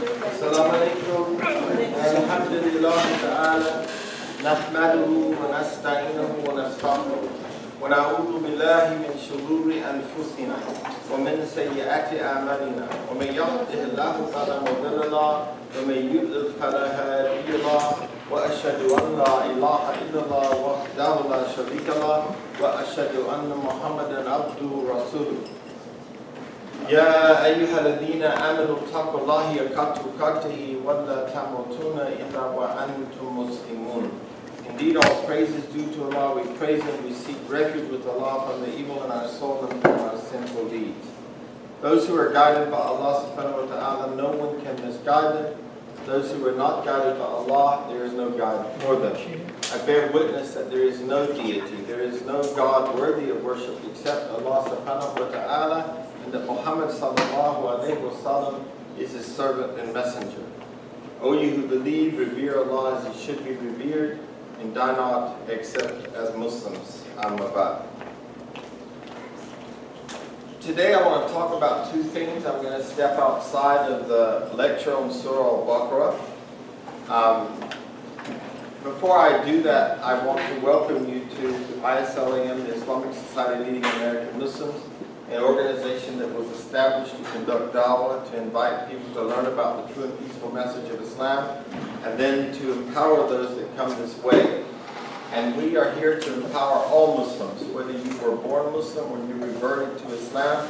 السلام عليكم. الحمد لله تعالى نحمده ونستعينه ونستغفره ونعوذ بالله من شرور أنفسنا ومن سيئات أعمالنا ومن يهده الله فلا مضل له ومن يضلل فلا هادي له وأشهد أن لا إله إلا الله وحده لا شريك له وأشهد أن محمدا عبده ورسوله. يا أيها الذين آمنوا اتقوا الله حق تقاته ولا تموتن إلا وأنتم مسلمون. Indeed, all praise is due to Allah. We praise Him. We seek refuge with Allah from the evil in our soul and from our sinful deeds. Those who are guided by Allah subhanahu wa ta'ala, no one can misguide them. Those who are not guided by Allah, there is no guide for them. I bear witness that there is no deity, there is no God worthy of worship except Allah subhanahu wa ta'ala, and that Muhammad sallallahu alayhi wa sallam is His servant and messenger. O you who believe, revere Allah as He should be revered, and die not except as Muslims. Amma. Today I want to talk about two things. I'm going to step outside of the lecture on Surah Al-Baqarah. Before I do that, I want to welcome you to ISLAM, the Islamic Society of Leading American Muslims, an organization that was established to conduct da'wah, to invite people to learn about the true and peaceful message of Islam, and then to empower those that come this way. And we are here to empower all Muslims, whether you were born Muslim or you reverted to Islam,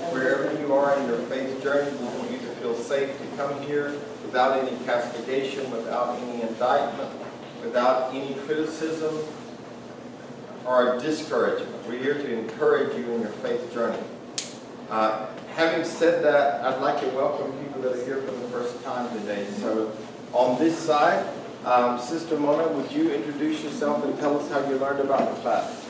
wherever you are in your faith journey, we want you to feel safe to come here without any castigation, without any indictment, without any criticism or discouragement. We're here to encourage you in your faith journey. Having said that, I'd like to welcome people that are here for the first time today. So on this side, Sister Mona, would you introduce yourself and tell us how you learned about the class?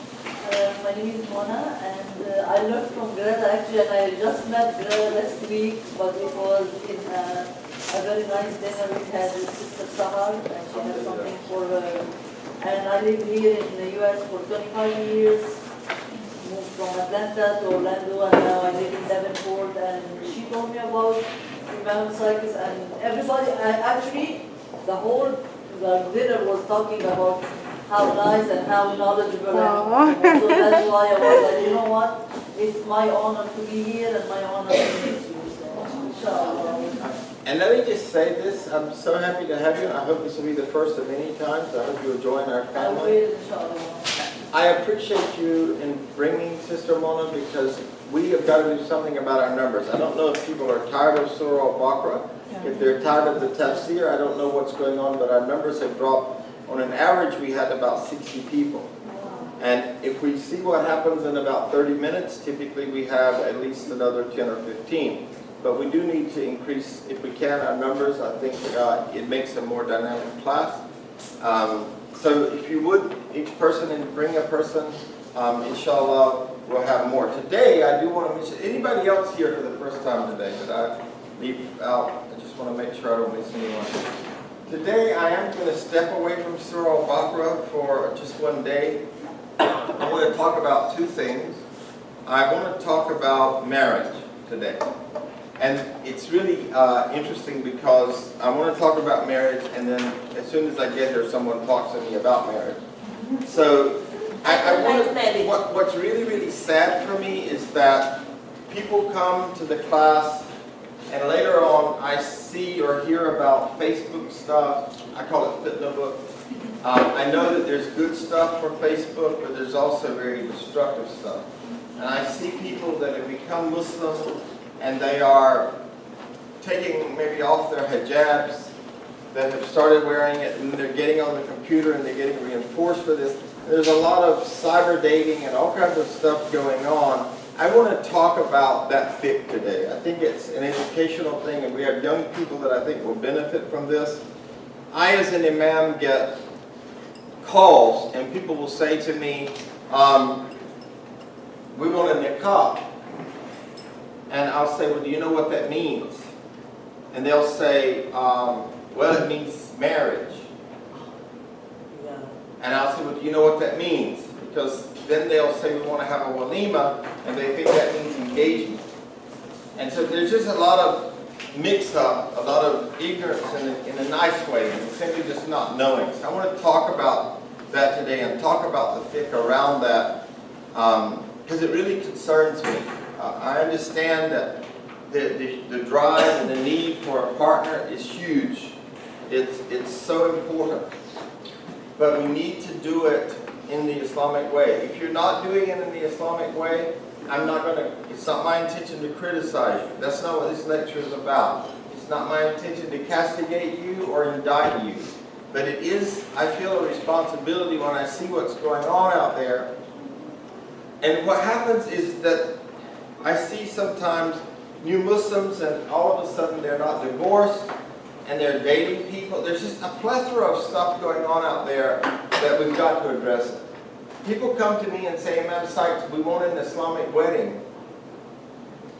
My name is Mona, and I learned from Greta actually, and I just met Greta last week, but it was in a very nice dinner we had with Sister Sahar, and she had something for her. And I lived here in the U.S. for 25 years, moved from Atlanta to Orlando, and now I live in Davenport. And she told me about Imam Sarkis, and everybody, actually, the whole dinner was talking about how nice and how knowledgeable. And so that's why I was like, you know what, it's my honor to be here and my honor to meet you. So, inshallah. And let me just say this, I'm so happy to have you. I hope this will be the first of many times. I hope you'll join our family. I appreciate you in bringing Sister Mona because we have got to do something about our numbers. I don't know if people are tired of Surah Al-Baqarah. If they're tired of the tafsir, I don't know what's going on, but our numbers have dropped. On an average, we had about 60 people. And if we see what happens in about 30 minutes, typically we have at least another 10 or 15. But we do need to increase, if we can, our numbers. I think it makes a more dynamic class. So if you would, each person and bring a person, inshallah, we'll have more. Today, I do want to mention, anybody else here for the first time today that I leave out? I just want to make sure I don't miss anyone. Today, I am going to step away from Surah Al-Baqarah for just one day. I want to talk about two things. I want to talk about marriage today. And it's really interesting because I want to talk about marriage, and then as soon as I get here, someone talks to me about marriage. So what's really, really sad for me is that people come to the class, and later on I see or hear about Facebook stuff. I call it fitna book. I know that there's good stuff for Facebook, but there's also very destructive stuff. And I see people that have become Muslim, and they are taking maybe off their hijabs, that have started wearing it, and they're getting on the computer and they're getting reinforced for this. There's a lot of cyber dating and all kinds of stuff going on. I want to talk about that fiqh today. I think it's an educational thing, and we have young people that I think will benefit from this. I, as an imam, get calls, and people will say to me, we want a niqab. And I'll say, well, do you know what that means? And they'll say, well, it means marriage. Yeah. And I'll say, well, do you know what that means? Because then they'll say, we want to have a walima, and they think that means engagement. And so there's just a lot of mix-up, a lot of ignorance in a nice way, and simply just not knowing. So I want to talk about that today and talk about the fiqh around that, because it really concerns me. I understand that the drive and the need for a partner is huge. It's so important. But we need to do it in the Islamic way. If you're not doing it in the Islamic way, it's not my intention to criticize you. That's not what this lecture is about. It's not my intention to castigate you or indict you. But it is, I feel, a responsibility when I see what's going on out there. And what happens is that I see sometimes new Muslims and all of a sudden they're not divorced and they're dating people. There's just a plethora of stuff going on out there that we've got to address it. People come to me and say, Imam Sykes, we want an Islamic wedding.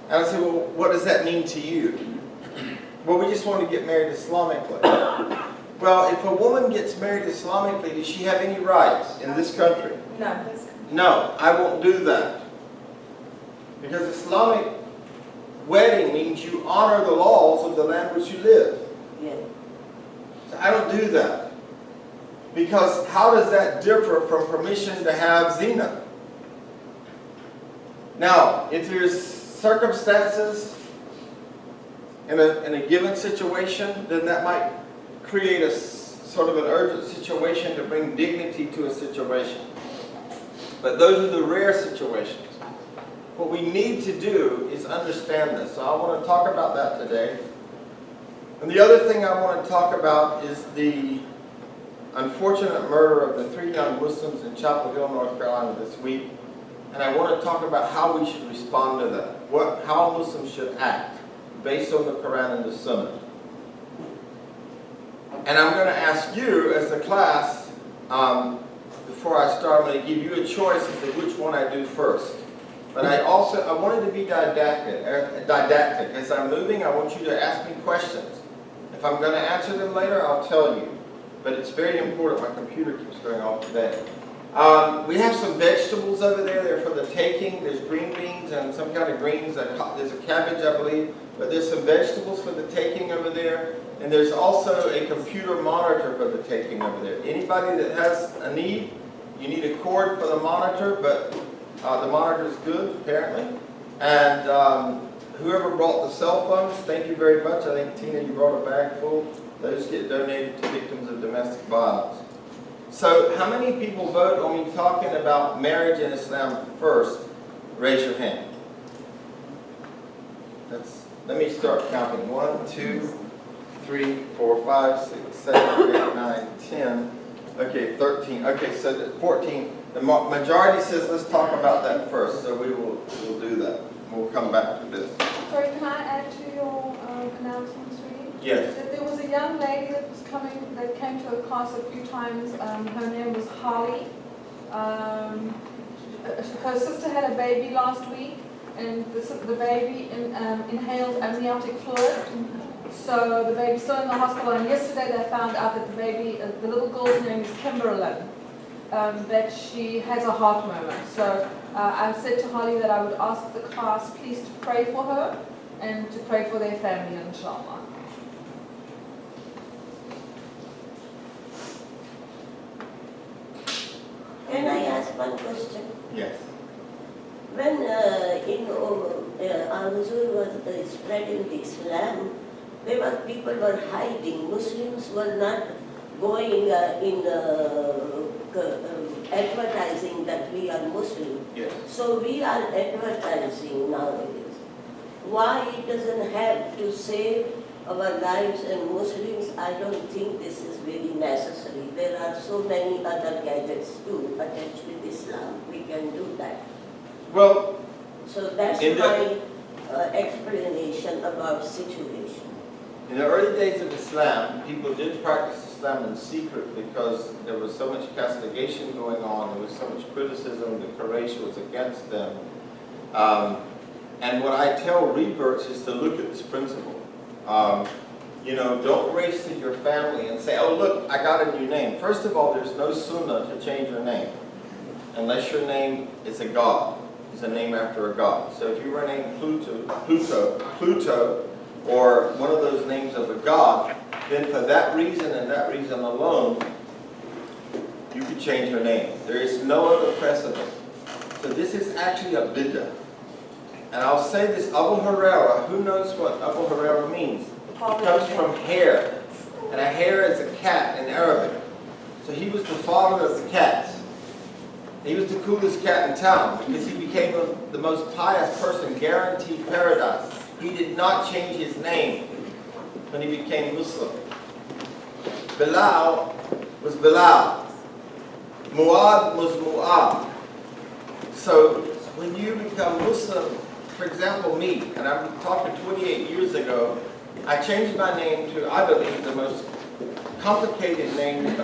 And I say, well, what does that mean to you? Well, we just want to get married Islamically. Well, if a woman gets married Islamically, does she have any rights in this country? No. No, I won't do that. Because Islamic wedding means you honor the laws of the land which you live. Yeah. So I don't do that. Because how does that differ from permission to have zina? Now, if there's circumstances in a given situation, then that might create a sort of an urgent situation to bring dignity to a situation. But those are the rare situations. What we need to do is understand this. So I want to talk about that today. And the other thing I want to talk about is the unfortunate murder of the 3 young Muslims in Chapel Hill, North Carolina this week. And I want to talk about how we should respond to that. How Muslims should act based on the Quran and the Sunnah. And I'm going to ask you as a class, before I start, I'm going to give you a choice as to which one I do first. But I wanted to be didactic. As I'm moving, I want you to ask me questions. If I'm going to answer them later, I'll tell you. But it's very important. My computer keeps going off today. We have some vegetables over there. They're for the taking. There's green beans and some kind of greens. There's a cabbage, I believe. But there's some vegetables for the taking over there. And there's also a computer monitor for the taking over there. Anybody that has a need, you need a cord for the monitor, but the monitor is good, apparently. And whoever brought the cell phones, thank you very much. I think, Tina, you brought a bag full. Those get donated to victims of domestic violence. So how many people vote on me talking about marriage in Islam first? Raise your hand. Let me start counting. 1, 2, 3, 4, 5, 6, 7, 8, 9, 10. Okay, 13. Okay, so 14. The majority says let's talk about that first, so we'll do that. We'll come back to this. Sorry, can I add to your announcement, sweetie? Yes. There was a young lady that came to a class a few times. Her name was Holly. Her sister had a baby last week, and the baby inhaled amniotic fluid. So the baby's still in the hospital, and yesterday they found out that the little girl's name is Kimberlyn, that she has a heart murmur. So I said to Holly that I would ask the class please to pray for her and to pray for their family, inshallah. Can I ask one question? Yes. When Al-Nuzul was spreading the Islam, people were hiding. Muslims were not going advertising that we are Muslim. Yes. So we are advertising nowadays. Why it doesn't have to save our lives and Muslims? I don't think this is very necessary. There are so many other gadgets too attached with Islam. We can do that. Well, so that's my explanation about situation. in the early days of Islam, people did practice Islam in secret because there was so much castigation going on, there was so much criticism, the Quraysh was against them. And what I tell reverts is to look at this principle. You know, don't race to your family and say, oh look, I got a new name. First of all, there's no sunnah to change your name unless your name is a god. Is a name after a god. So if you were named Pluto, or one of those names of a god, then for that reason and that reason alone, you could change your name. There is no other precedent. So this is actually a bid'ah. And I'll say this, Abu Huraira, who knows what Abu Huraira means? It comes from hare. And a hare is a cat in Arabic. So he was the father of the cats. He was the coolest cat in town because he became the most pious person, guaranteed paradise. He did not change his name when he became Muslim. Bilal was Bilal. Mu'ad was Mu'ad. So when you become Muslim, for example me, and I'm talking 28 years ago, I changed my name to, I believe, the most complicated name in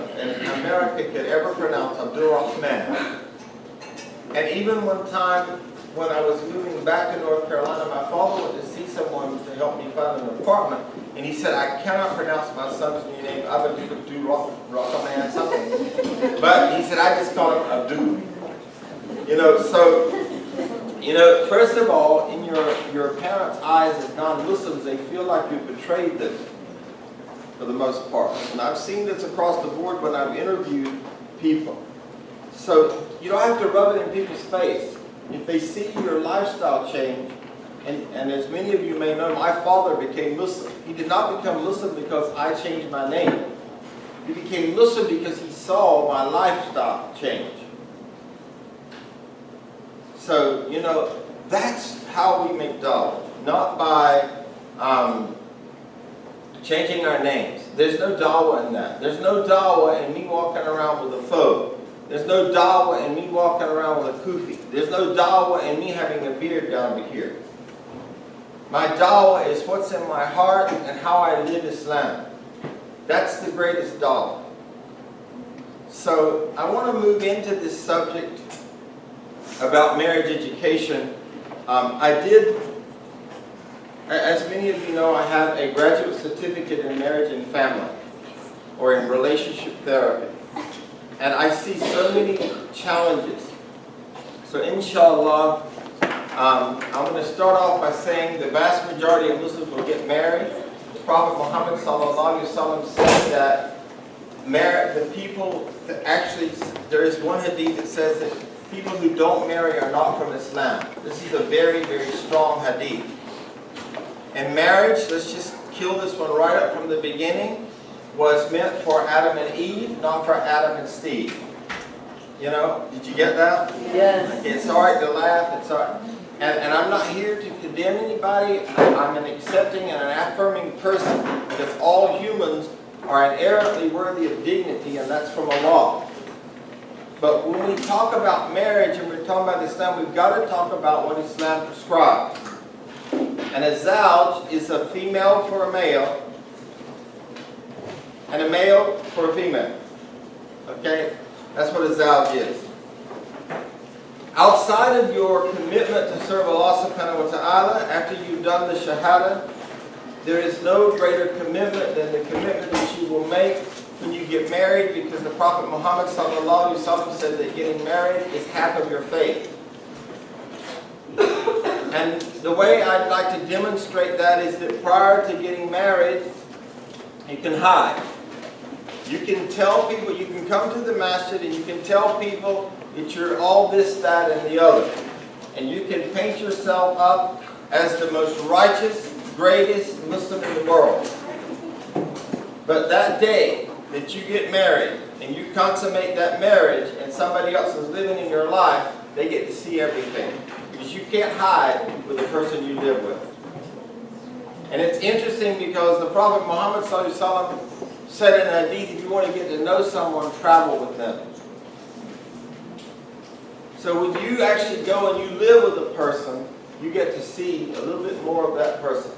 America could ever pronounce, Abdul Rahman. And even one time when I was moving back to North Carolina, my father went to see someone to help me find an apartment, and he said, I cannot pronounce my son's new name, Abdul Rahman something. But he said, I just call him Abdul. You know, so, you know, first of all, in your parents' eyes as non-Muslims, they feel like you've betrayed them, for the most part. And I've seen this across the board when I've interviewed people. So you don't have to rub it in people's face. If they see your lifestyle change, and as many of you may know, my father became Muslim. He did not become Muslim because I changed my name. He became Muslim because he saw my lifestyle change. So, you know, that's how we make dawah, not by changing our names. There's no dawah in that. There's no dawah in me walking around with a pho. There's no dawah in me walking around with a kufi. There's no dawah in me having a beard down to here. My dawah is what's in my heart and how I live Islam. That's the greatest dawah. So I want to move into this subject about marriage education. As many of you know, I have a graduate certificate in marriage and family, or in relationship therapy. And I see so many challenges. So inshallah, I'm going to start off by saying the vast majority of Muslims will get married. The Prophet Muhammad ﷺ said that the people, actually there is one hadith that says that people who don't marry are not from Islam. This is a very, very strong hadith. And marriage, let's just kill this one right up from the beginning, was meant for Adam and Eve, not for Adam and Steve. You know, did you get that? Yes. It's alright to laugh, it's alright. And I'm not here to condemn anybody. I'm an accepting and an affirming person, because all humans are inherently worthy of dignity, and that's from Allah. But when we talk about marriage and we're talking about Islam, we've got to talk about what Islam prescribes. And a zawj is a female for a male, and a male for a female. Okay? That's what a zawj is. Outside of your commitment to serve Allah subhanahu wa ta'ala, after you've done the shahada, there is no greater commitment than the commitment that you will make when you get married, because the Prophet Muhammad sallallahu alaihi wasallam said that getting married is half of your faith. And the way I'd like to demonstrate that is that prior to getting married, you can hide. You can tell people, you can come to the masjid and you can tell people that you're all this, that, and the other. And you can paint yourself up as the most righteous, greatest Muslim in the world. But that day that you get married and you consummate that marriage and somebody else is living in your life, they get to see everything. Because you can't hide with the person you live with. And it's interesting because the Prophet Muhammad sallallahu alaihi wasallam said in a hadith, if you want to get to know someone, travel with them. So when you actually go and you live with a person, you get to see a little bit more of that person.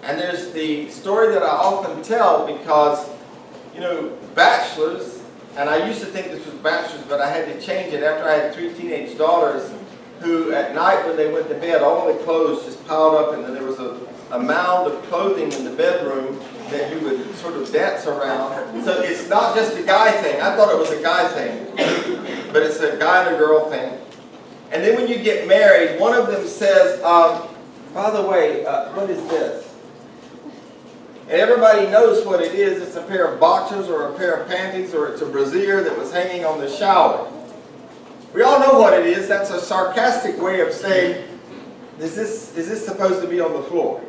And there's the story that I often tell because, you know, bachelors, and I used to think this was bachelors, but I had to change it after I had 3 teenage daughters who at night when they went to bed, all the clothes just piled up, and then there was a mound of clothing in the bedroom that you would sort of dance around. So it's not just a guy thing. I thought it was a guy thing, but it's a guy and a girl thing. And then when you get married, one of them says, by the way, what is this? And everybody knows what it is. It's a pair of boxers or a pair of panties or it's a brassiere that was hanging on the shower. We all know what it is. That's a sarcastic way of saying, is this supposed to be on the floor?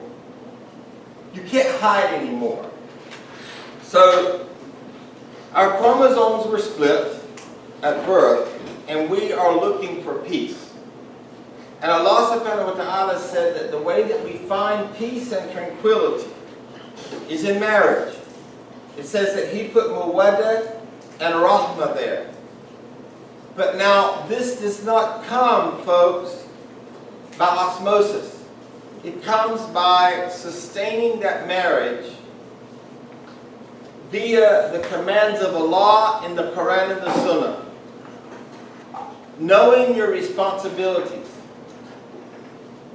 You can't hide anymore. So, our chromosomes were split at birth, and we are looking for peace. And Allah subhanahu wa ta'ala said that the way that we find peace and tranquility is in marriage. It says that He put mawaddah and rahmah there. But now, this does not come, folks, by osmosis. It comes by sustaining that marriage via the commands of Allah in the Quran and the Sunnah. Knowing your responsibilities.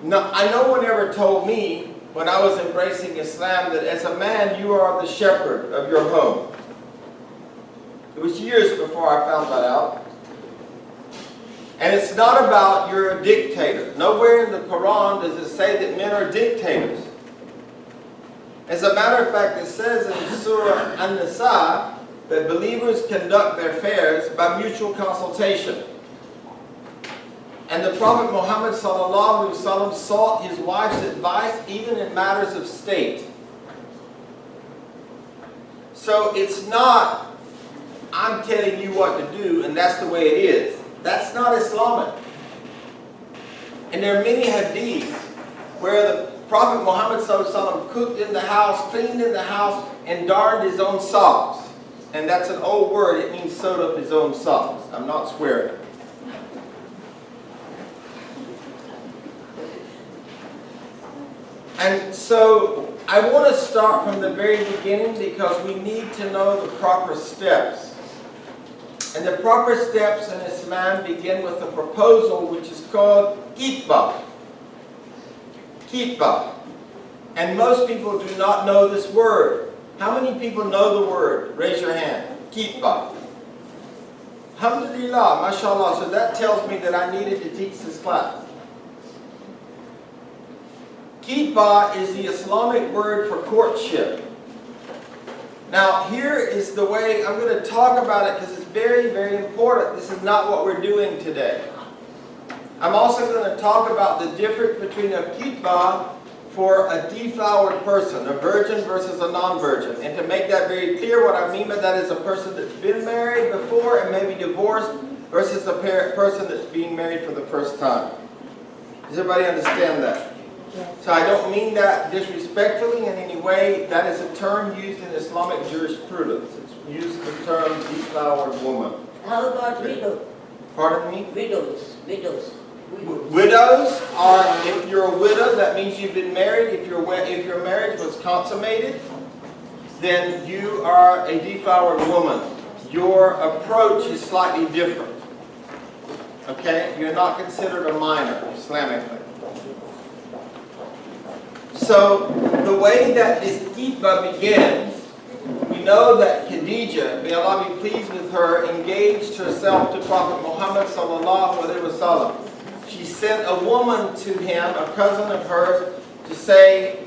No, no one ever told me when I was embracing Islam that as a man you are the shepherd of your home. It was years before I found that out. And it's not about you're a dictator. Nowhere in the Quran does it say that men are dictators. As a matter of fact, it says in Surah An-Nisa that believers conduct their affairs by mutual consultation. And the Prophet Muhammad ﷺ sought his wife's advice even in matters of state. So it's not, I'm telling you what to do and that's the way it is. That's not Islamic. And there are many hadiths where the Prophet Muhammad ﷺ cooked in the house, cleaned in the house, and darned his own socks. And that's an old word, it means sewed up his own socks. I'm not swearing. And so I want to start from the very beginning because we need to know the proper steps. And the proper steps in Islam begin with a proposal which is called khitbah. Khitbah. And most people do not know this word. How many people know the word? Raise your hand. Khitbah. Alhamdulillah, mashallah. So that tells me that I needed to teach this class. Khitbah is the Islamic word for courtship. Now, here is the way I'm going to talk about it because it's very, very important. This is not what we're doing today. I'm also going to talk about the difference between a khitbah for a deflowered person, a virgin versus a non-virgin. And to make that very clear, what I mean by that is a person that's been married before and maybe divorced versus a person that's being married for the first time. Does everybody understand that? So I don't mean that disrespectfully in any way. That is a term used in Islamic jurisprudence. It's used the term deflowered woman. How about widow? Pardon me? Widows. Widows are, if you're a widow, that means you've been married. If your marriage was consummated, then you are a deflowered woman. Your approach is slightly different. Okay? You're not considered a minor, Islamically. So, the way that this khitbah begins, we know that Khadijah, may Allah be pleased with her, engaged herself to Prophet Muhammad sallallahu alaihi wasallam. She sent a woman to him, a cousin of hers, to say,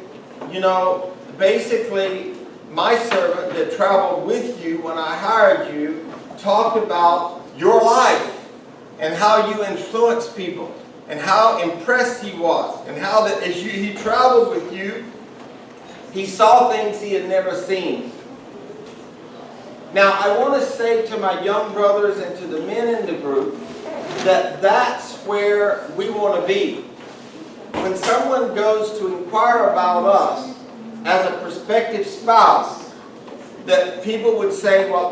you know, basically, my servant that traveled with you when I hired you talked about your life and how you influence people. And how impressed he was, and how that as he traveled with you, he saw things he had never seen. Now, I want to say to my young brothers and to the men in the group that that's where we want to be. When someone goes to inquire about us as a prospective spouse, that people would say, well,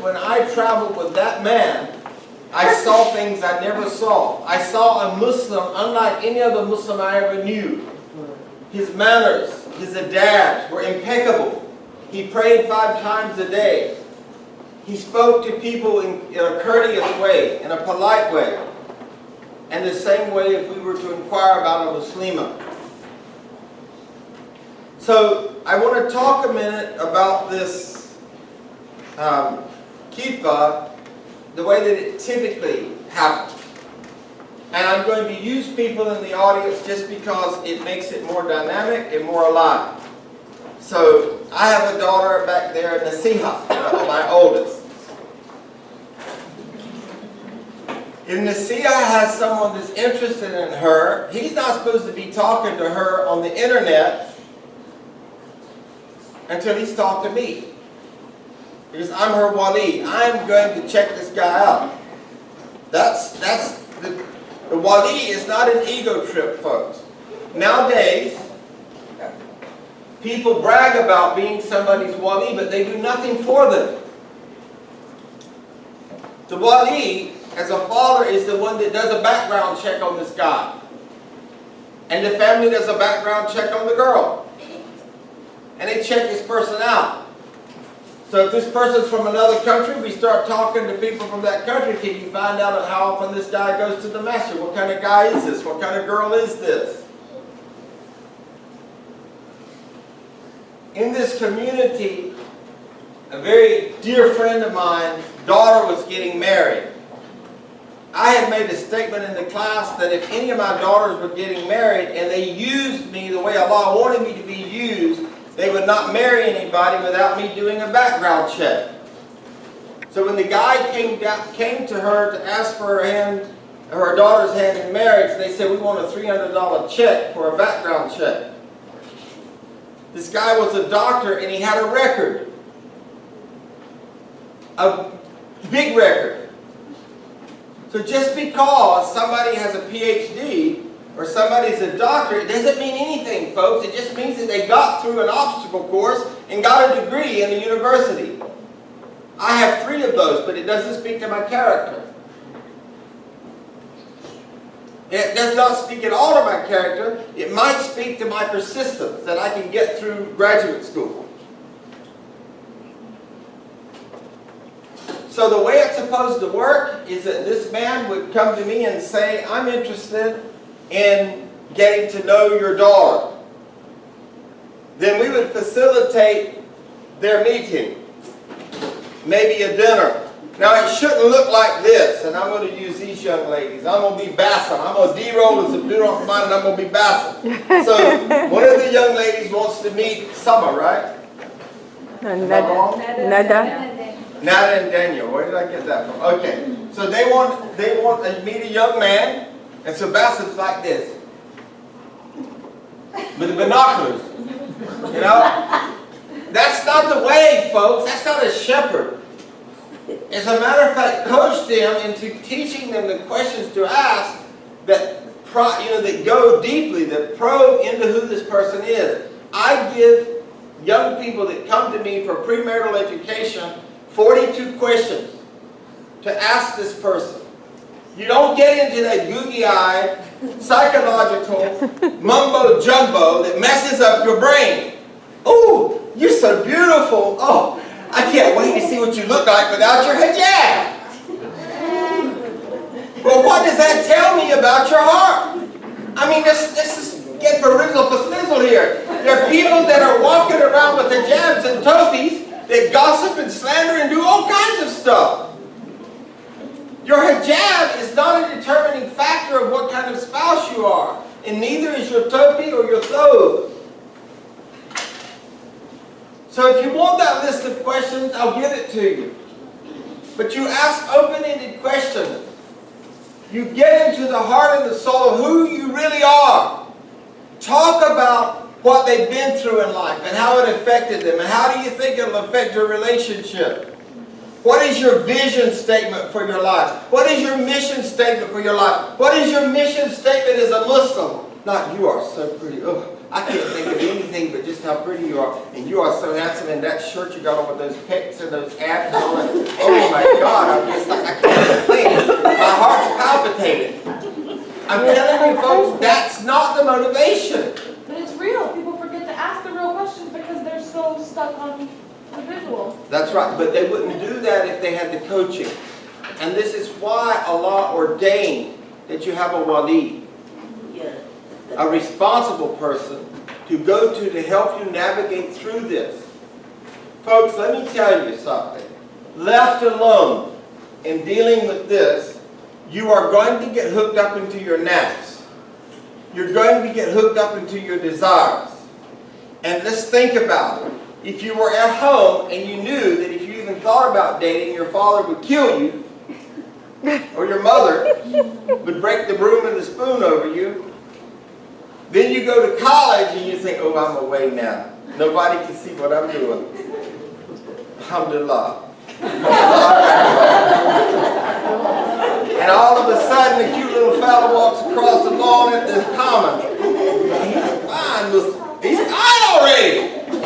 when I traveled with that man, I saw things I never saw. I saw a Muslim unlike any other Muslim I ever knew. His manners, his adabs were impeccable. He prayed 5 times a day. He spoke to people in a courteous way, in a polite way. And the same way if we were to inquire about a Muslima. So I want to talk a minute about this khitbah, the way that it typically happens. And I'm going to use people in the audience just because it makes it more dynamic and more alive. So I have a daughter back there in Nasiha, my oldest. If Nasiha has someone that's interested in her, he's not supposed to be talking to her on the internet until he's talked to me. Because I'm her wali. I'm going to check this guy out. The wali is not an ego trip, folks. Nowadays, people brag about being somebody's wali, but they do nothing for them. The wali, as a father, is the one that does a background check on this guy. And the family does a background check on the girl. And they check this person out. So if this person's from another country, we start talking to people from that country. Can you find out how often this guy goes to the masjid? What kind of guy is this? What kind of girl is this? In this community, a very dear friend of mine's daughter was getting married. I had made a statement in the class that if any of my daughters were getting married and they used me the way Allah wanted me to be used, they would not marry anybody without me doing a background check. So when the guy came to her to ask for her daughter's hand in marriage, they said, we want a $300 check for a background check. This guy was a doctor and he had a record. A big record. So just because somebody has a PhD or somebody's a doctor, it doesn't mean anything, folks. It just means that they got through an obstacle course and got a degree in the university. I have 3 of those, but it doesn't speak to my character. It does not speak at all to my character. It might speak to my persistence, that I can get through graduate school. So the way it's supposed to work is that this man would come to me and say, I'm interested in getting to know your daughter. Then we would facilitate their meeting. Maybe a dinner. Now it shouldn't look like this, and I'm going to use these young ladies. I'm going to be Bassam. I'm going to D-roll as a Abdul Rahman, and I'm going to be Bassam. So one of the young ladies wants to meet Summer, right? Nada. Nada and Daniel. Where did I get that from? Okay. So they want to meet a young man, and so Bassam's like this. With the binoculars. You know? That's not the way, folks. That's not a shepherd. As a matter of fact, coach them into teaching them the questions to ask that that go deeply, that probe into who this person is. I give young people that come to me for premarital education 42 questions to ask this person. You don't get into that googie-eyed, psychological mumbo-jumbo that messes up your brain. Ooh, you're so beautiful. Oh, I can't wait to see what you look like without your hijab. Well, what does that tell me about your heart? I mean, this is get for rizzle for snizzle here. There are people that are walking around with hijabs and tofis that gossip and slander and do all kinds of stuff. Your hijab is not a determining factor of what kind of spouse you are, and neither is your topi or your thobe. So if you want that list of questions, I'll give it to you. But you ask open-ended questions. You get into the heart and the soul of who you really are. Talk about what they've been through in life and how it affected them, and how do you think it will affect your relationship. What is your vision statement for your life? What is your mission statement for your life? What is your mission statement as a Muslim? Not, you are so pretty. Oh, I can't think of anything but just how pretty you are. And you are so handsome in that shirt you got on with those pecs and those abs and all that. Oh my God, I'm just like, I can't even think. My heart's palpitating. I'm telling you folks, that's not the motivation. But it's real. People forget to ask the real questions because they're so stuck on the visual. That's right, but they wouldn't do that if they had the coaching. And this is why Allah ordained that you have a wali. A responsible person to go to help you navigate through this. Folks, let me tell you something. Left alone in dealing with this, you are going to get hooked up into your nafs. You're going to get hooked up into your desires. And let's think about it. if you were at home and you knew that if you even thought about dating, your father would kill you, or your mother would break the broom and the spoon over you. Then you go to college and you think, oh, I'm away now. Nobody can see what I'm doing. Alhamdulillah. And all of a sudden, the cute little fella walks across the lawn at the common. He's fine already.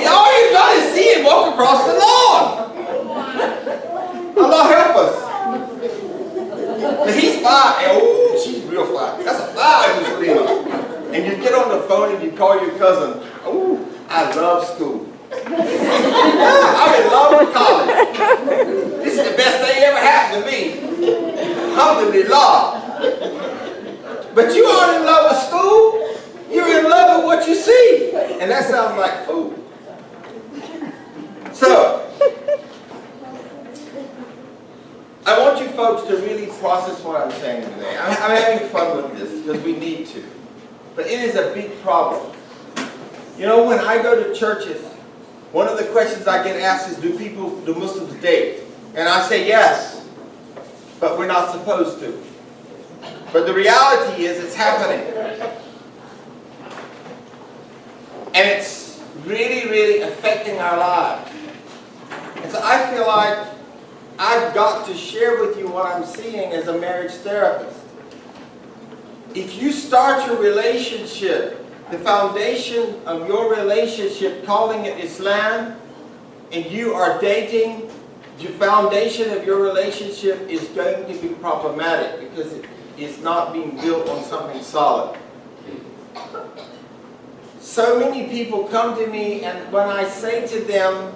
All you've got to see him walk across the lawn. Allah help us. But he's fine. Oh, she's real fine. That's a fine Muslim. And you get on the phone and you call your cousin. Oh, I love school. I'm in love with college. This is the best thing ever happened to me. Alhamdulillah. But you aren't in love with school. You're in love with what you see. And that sounds like food. So, I want you folks to really process what I'm saying today. I'm having fun with this because we need to. But it is a big problem. You know, when I go to churches, one of the questions I get asked is, do Muslims date? And I say yes, but we're not supposed to. But the reality is it's happening. And it's really, really affecting our lives. And so I feel like I've got to share with you what I'm seeing as a marriage therapist. If you start your relationship, the foundation of your relationship, calling it Islam, and you are dating, the foundation of your relationship is going to be problematic because it is not being built on something solid. So many people come to me, and when I say to them,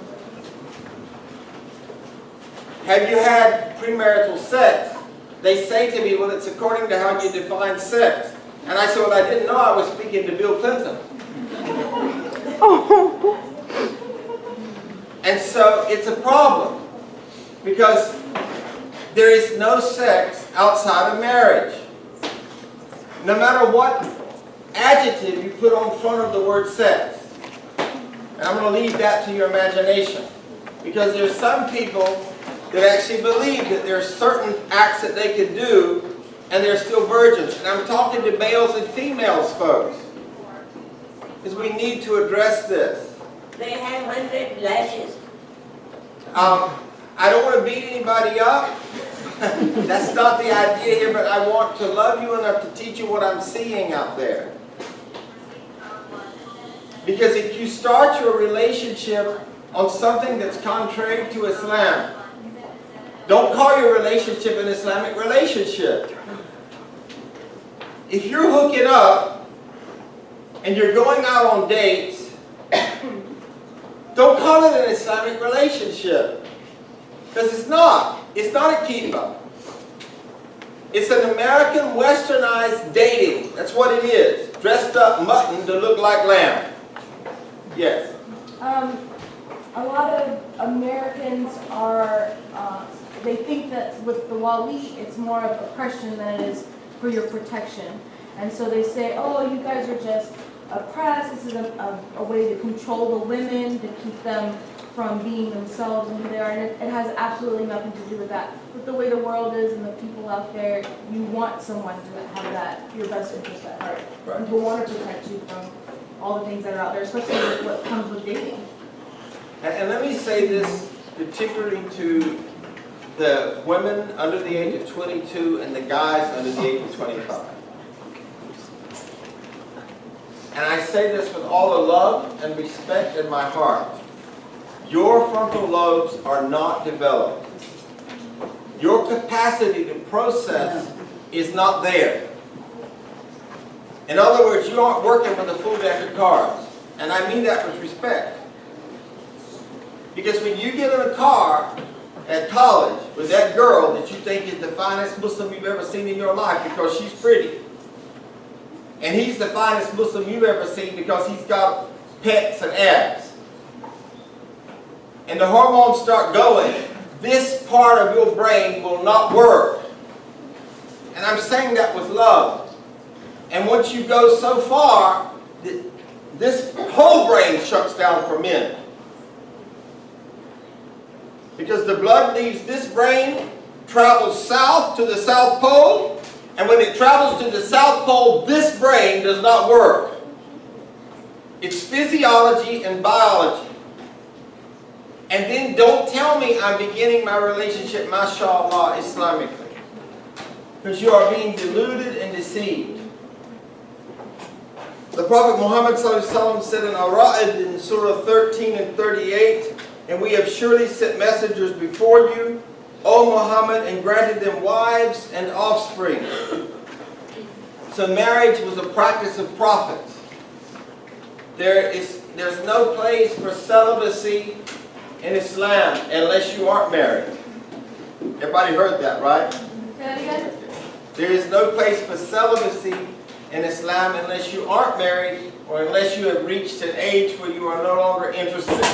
have you had premarital sex? They say to me, well, it's according to how you define sex. And I said, well, I didn't know I was speaking to Bill Clinton. And so it's a problem because there is no sex outside of marriage. No matter what adjective you put on front of the word sex. And I'm going to leave that to your imagination. Because there's some people that actually believe that there are certain acts that they can do and they're still virgins. And I'm talking to males and females, folks. Because we need to address this. They have 100 lashes. I don't want to beat anybody up. That's not the idea here, but I want to love you enough to teach you what I'm seeing out there. Because if you start your relationship on something that's contrary to Islam, don't call your relationship an Islamic relationship. If you're hooking up and you're going out on dates, don't call it an Islamic relationship. Because it's not. It's not a keeper. It's an American westernized dating. That's what it is. Dressed up mutton to look like lamb. Yes? A lot of Americans are, they think that with the wali, it's more of oppression than it is for your protection. And so they say, oh, you guys are just oppressed. This is a way to control the women, to keep them from being themselves and who they are. And it has absolutely nothing to do with that. With the way the world is and the people out there, you want someone to have that, your best interest at heart. Right. People want to protect you from all the things that are out there, especially with what comes with dating. And let me say this particularly to the women under the age of 22 and the guys under the age of 25. And I say this with all the love and respect in my heart. Your frontal lobes are not developed. Your capacity to process is not there. In other words, you aren't working with a full deck of cards. And I mean that with respect. Because when you get in a car at college with that girl that you think is the finest Muslim you've ever seen in your life because she's pretty, and he's the finest Muslim you've ever seen because he's got pecs and abs, and the hormones start going, this part of your brain will not work. And I'm saying that with love. And once you go so far, this whole brain shuts down for men. Because the blood leaves this brain, travels south to the South Pole, and when it travels to the South Pole, this brain does not work. It's physiology and biology. And then don't tell me I'm beginning my relationship, mashallah, Islamically. Because you are being deluded and deceived. The Prophet Muhammad ﷺ said in Al-Ra'id in Surah 13 and 38, and we have surely sent messengers before you, O Muhammad, and granted them wives and offspring. So marriage was a practice of prophets. There's no place for celibacy in Islam unless you aren't married. Everybody heard that, right? Say that again? There is no place for celibacy in Islam unless you aren't married or unless you have reached an age where you are no longer interested.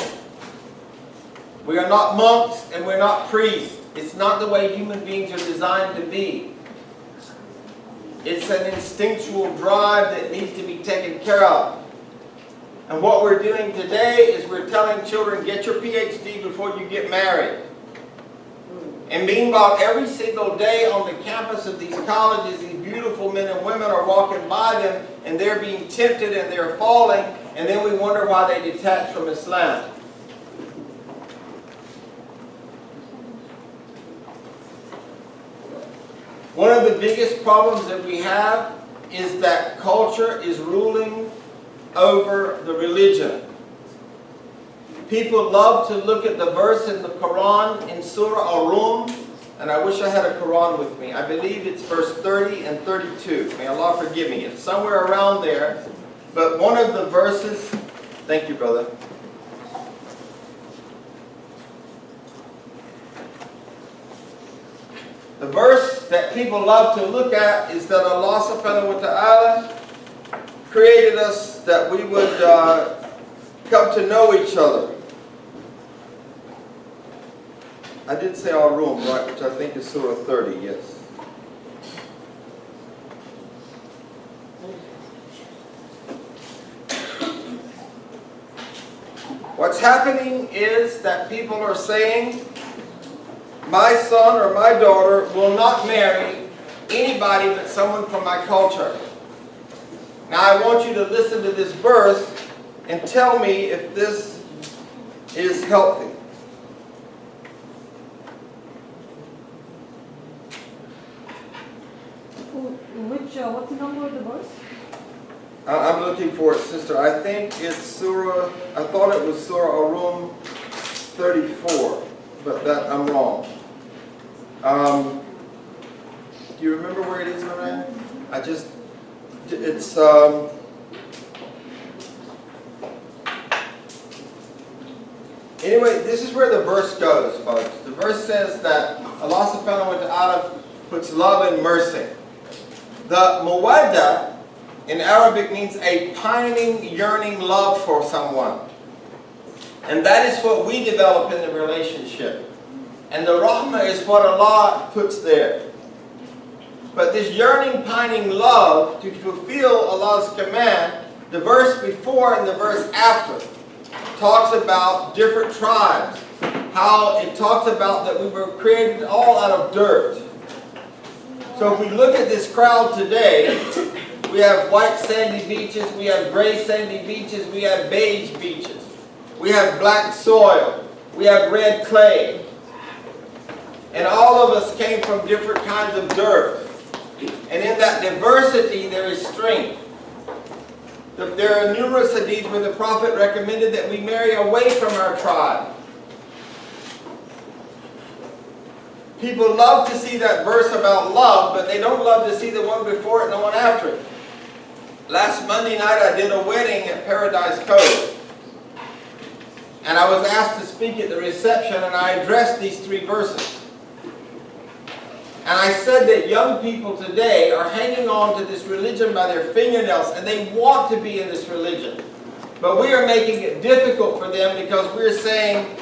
We are not monks and we're not priests. It's not the way human beings are designed to be. It's an instinctual drive that needs to be taken care of. And what we're doing today is we're telling children, get your PhD before you get married. And meanwhile, every single day on the campus of these colleges, these beautiful men and women are walking by them and they're being tempted and they're falling, and then we wonder why they detach from Islam. One of the biggest problems that we have is that culture is ruling over the religion. People love to look at the verse in the Quran in Surah Al-Rum, and I wish I had a Quran with me. I believe it's verse 30 and 32. May Allah forgive me. It's somewhere around there. But one of the verses, thank you, brother. The verse that people love to look at is that Allah subhanahu wa ta'ala created us that we would come to know each other. I did say our room, right, which I think is Surah 30, yes. What's happening is that people are saying, my son or my daughter will not marry anybody but someone from my culture. Now I want you to listen to this verse and tell me if this is healthy. What's the number of the verse? I'm looking for it, sister. I think it's Surah, I thought it was Surah Al-Rum 34, but that I'm wrong. Do you remember where it is, Lorraine? It's anyway, this is where the verse goes, folks. The verse says that Allah subhanahu wa ta'ala puts love and mercy. The mawadda in Arabic means a pining, yearning love for someone. And that is what we develop in the relationship. And the rahmah is what Allah puts there. But this yearning, pining love to fulfill Allah's command, the verse before and the verse after talks about different tribes. How it talks about that we were created all out of dirt. So if we look at this crowd today, we have white sandy beaches, we have gray sandy beaches, we have beige beaches. We have black soil, we have red clay. And all of us came from different kinds of dirt. And in that diversity there is strength. There are numerous hadiths where the Prophet recommended that we marry away from our tribe. People love to see that verse about love, but they don't love to see the one before it and the one after it. Last Monday night I did a wedding at Paradise Cove. And I was asked to speak at the reception, and I addressed these three verses. And I said that young people today are hanging on to this religion by their fingernails, and they want to be in this religion. But we are making it difficult for them because we're saying,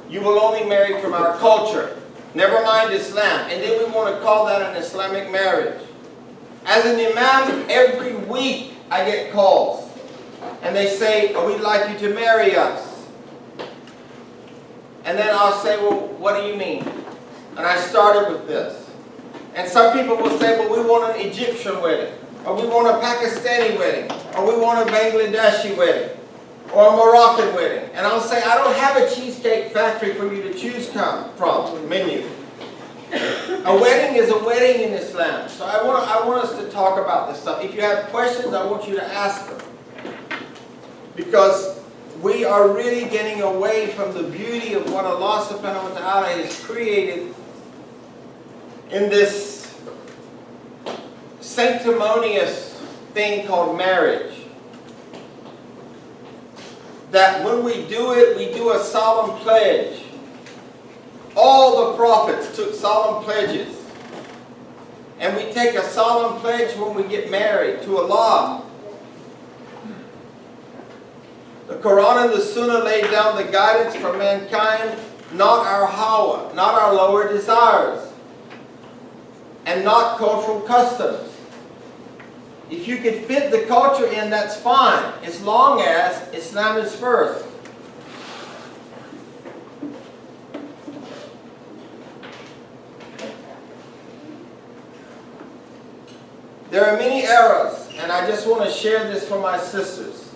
you will only marry from our culture. Never mind Islam. And then we want to call that an Islamic marriage. As an imam, every week I get calls. And they say, oh, we'd like you to marry us. And then I'll say, well, what do you mean? And I started with this. And some people will say, well, we want an Egyptian wedding, or we want a Pakistani wedding, or we want a Bangladeshi wedding, or a Moroccan wedding. And I'll say, I don't have a cheesecake factory for you to choose from, menu. A wedding is a wedding in Islam. So I want us to talk about this stuff. If you have questions, I want you to ask them. Because we are really getting away from the beauty of what Allah subhanahu wa ta'ala has created in this sanctimonious thing called marriage. That when we do it, we do a solemn pledge. All the prophets took solemn pledges. And we take a solemn pledge when we get married to Allah. The Quran and the Sunnah laid down the guidance for mankind, not our hawa, not our lower desires, and not cultural customs. If you can fit the culture in, that's fine, as long as Islam is first. There are many eras, and I just want to share this for my sisters.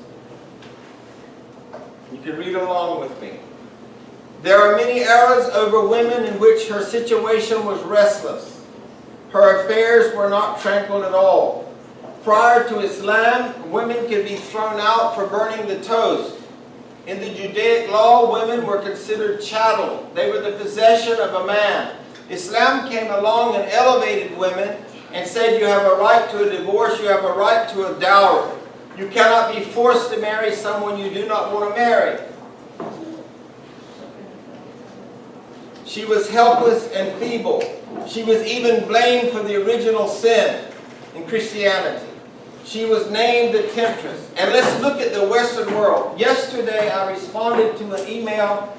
You can read along with me. There are many eras over women in which her situation was restless. Her affairs were not tranquil at all. Prior to Islam, women could be thrown out for burning the toast. In the Judaic law, women were considered chattel. They were the possession of a man. Islam came along and elevated women and said you have a right to a divorce, you have a right to a dowry. You cannot be forced to marry someone you do not want to marry. She was helpless and feeble. She was even blamed for the original sin in Christianity. She was named the temptress. And let's look at the Western world. Yesterday I responded to an email